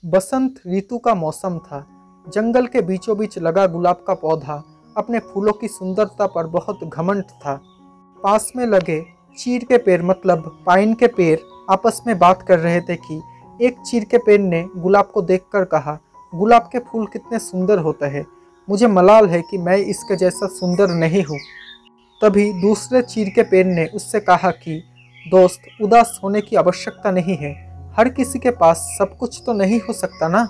बसंत ऋतु का मौसम था। जंगल के बीचों बीच लगा गुलाब का पौधा अपने फूलों की सुंदरता पर बहुत घमंड था। पास में लगे चीड़ के पेड़ मतलब पाइन के पेड़ आपस में बात कर रहे थे कि एक चीड़ के पेड़ ने गुलाब को देखकर कहा, गुलाब के फूल कितने सुंदर होते हैं, मुझे मलाल है कि मैं इसके जैसा सुंदर नहीं हूँ। तभी दूसरे चीड़ के पेड़ ने उससे कहा कि दोस्त, उदास होने की आवश्यकता नहीं है, हर किसी के पास सब कुछ तो नहीं हो सकता ना।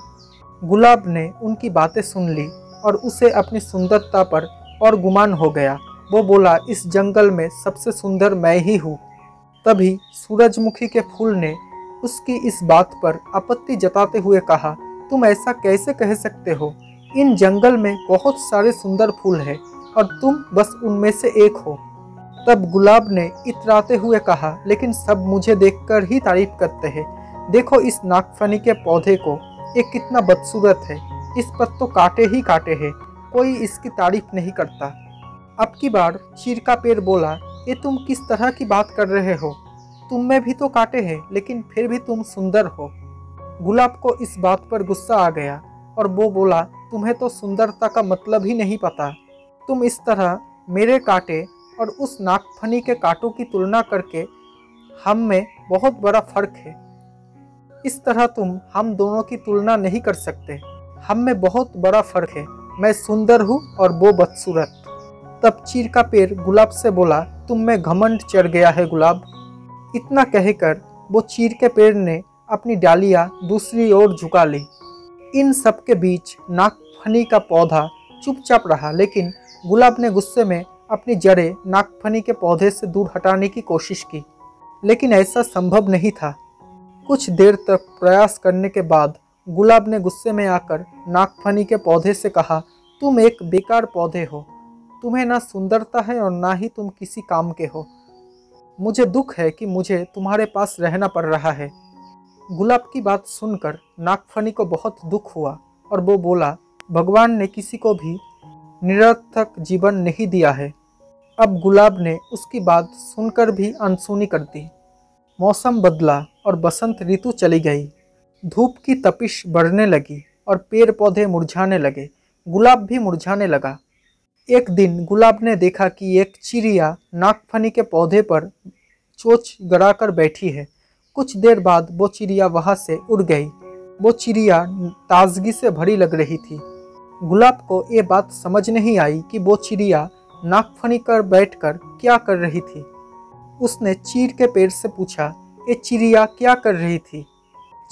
गुलाब ने उनकी बातें सुन ली और उसे अपनी सुंदरता पर और गुमान हो गया। वो बोला, इस जंगल में सबसे सुंदर मैं ही हूँ। तभी सूरजमुखी के फूल ने उसकी इस बात पर आपत्ति जताते हुए कहा, तुम ऐसा कैसे कह सकते हो, इन जंगल में बहुत सारे सुंदर फूल हैं और तुम बस उनमें से एक हो। तब गुलाब ने इतराते हुए कहा, लेकिन सब मुझे देखकर ही तारीफ करते हैं। देखो इस नागफनी के पौधे को, ये कितना बदसूरत है, इस पर तो कांटे ही कांटे हैं, कोई इसकी तारीफ नहीं करता। अब की बार चीड़ का पेड़ बोला, ये तुम किस तरह की बात कर रहे हो, तुम में भी तो कांटे हैं लेकिन फिर भी तुम सुंदर हो। गुलाब को इस बात पर गुस्सा आ गया और वो बोला, तुम्हें तो सुंदरता का मतलब ही नहीं पता। तुम इस तरह मेरे कांटे और उस नागफनी के कांटों की तुलना करके हम में बहुत बड़ा फर्क है। इस तरह तुम हम दोनों की तुलना नहीं कर सकते, हम में बहुत बड़ा फर्क है, मैं सुंदर हूँ और वो बदसूरत। तब चीड़ का पेड़ गुलाब से बोला, तुम में घमंड चढ़ गया है गुलाब। इतना कहकर वो चीड़ के पेड़ ने अपनी डालियाँ दूसरी ओर झुका ली। इन सब के बीच नागफनी का पौधा चुपचाप रहा, लेकिन गुलाब ने गुस्से में अपनी जड़ें नागफनी के पौधे से दूर हटाने की कोशिश की, लेकिन ऐसा संभव नहीं था। कुछ देर तक प्रयास करने के बाद गुलाब ने गुस्से में आकर नागफनी के पौधे से कहा, तुम एक बेकार पौधे हो, तुम्हें ना सुंदरता है और ना ही तुम किसी काम के हो। मुझे दुख है कि मुझे तुम्हारे पास रहना पड़ रहा है। गुलाब की बात सुनकर नागफनी को बहुत दुख हुआ और वो बोला, भगवान ने किसी को भी निरर्थक जीवन नहीं दिया है। अब गुलाब ने उसकी बात सुनकर भी अनसुनी कर दी। मौसम बदला और बसंत ऋतु चली गई। धूप की तपिश बढ़ने लगी और पेड़ पौधे मुरझाने लगे। गुलाब भी मुरझाने लगा। एक दिन गुलाब ने देखा कि एक चिड़िया नागफनी के पौधे पर चोंच गड़ाकर बैठी है। कुछ देर बाद वो चिड़िया वहाँ से उड़ गई। वो चिड़िया ताजगी से भरी लग रही थी। गुलाब को ये बात समझ नहीं आई कि वो चिड़िया नागफनी पर बैठकर क्या कर रही थी। उसने चीड़ के पेड़ से पूछा, ये चिड़िया क्या कर रही थी।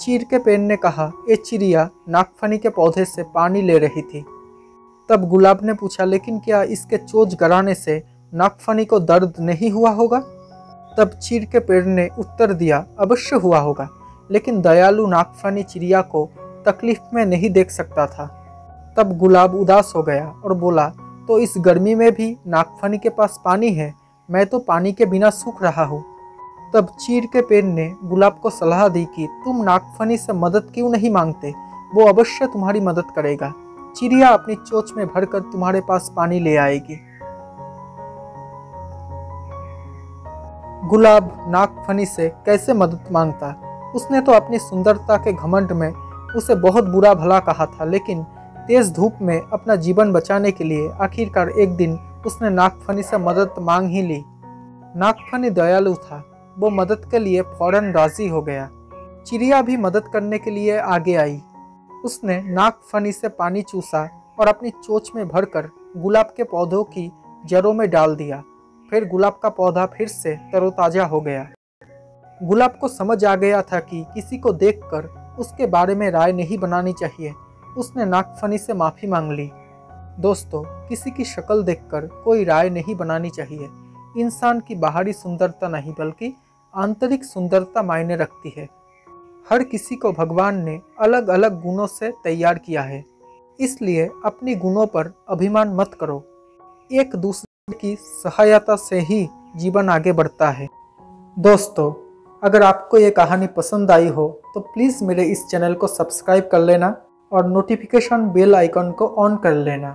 चीड़ के पेड़ ने कहा, ये चिड़िया नागफनी के पौधे से पानी ले रही थी। तब गुलाब ने पूछा, लेकिन क्या इसके चोंच गड़ाने से नागफनी को दर्द नहीं हुआ होगा। तब चीड़ के पेड़ ने उत्तर दिया, अवश्य हुआ होगा, लेकिन दयालु नागफनी चिड़िया को तकलीफ में नहीं देख सकता था। तब गुलाब उदास हो गया और बोला, तो इस गर्मी में भी नागफनी के पास पानी है, मैं तो पानी के बिना सूख रहा हूँ। तब चीड़ के पेड़ ने गुलाब को सलाह दी कि तुम नागफनी से मदद क्यों नहीं मांगते, वो अवश्य तुम्हारी मदद करेगा। चिड़िया अपनी चोंच में भरकर तुम्हारे पास पानी ले आएगी। गुलाब नागफनी से कैसे मदद मांगता, उसने तो अपनी सुंदरता के घमंड में उसे बहुत बुरा भला कहा था, लेकिन तेज धूप में अपना जीवन बचाने के लिए आखिरकार एक दिन उसने नागफनी से मदद मांग ही ली। नागफनी दयालु था, वो मदद के लिए फौरन राजी हो गया। चिड़िया भी मदद करने के लिए आगे आई। उसने नागफनी से पानी चूसा और अपनी चोंच में भरकर गुलाब के पौधों की जड़ों में डाल दिया। फिर गुलाब का पौधा फिर से तरोताजा हो गया। गुलाब को समझ आ गया था कि किसी को देखकर उसके बारे में राय नहीं बनानी चाहिए। उसने नागफनी से माफ़ी मांग ली। दोस्तों, किसी की शक्ल देखकर कोई राय नहीं बनानी चाहिए। इंसान की बाहरी सुंदरता नहीं बल्कि आंतरिक सुंदरता मायने रखती है। हर किसी को भगवान ने अलग अलग गुणों से तैयार किया है, इसलिए अपनी गुणों पर अभिमान मत करो। एक दूसरे की सहायता से ही जीवन आगे बढ़ता है। दोस्तों, अगर आपको ये कहानी पसंद आई हो तो प्लीज़ मेरे इस चैनल को सब्सक्राइब कर लेना और नोटिफिकेशन बेल आइकन को ऑन कर लेना,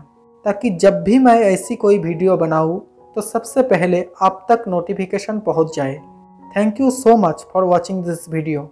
ताकि जब भी मैं ऐसी कोई वीडियो बनाऊँ तो सबसे पहले आप तक नोटिफिकेशन पहुंच जाए। Thank you so much for watching this video.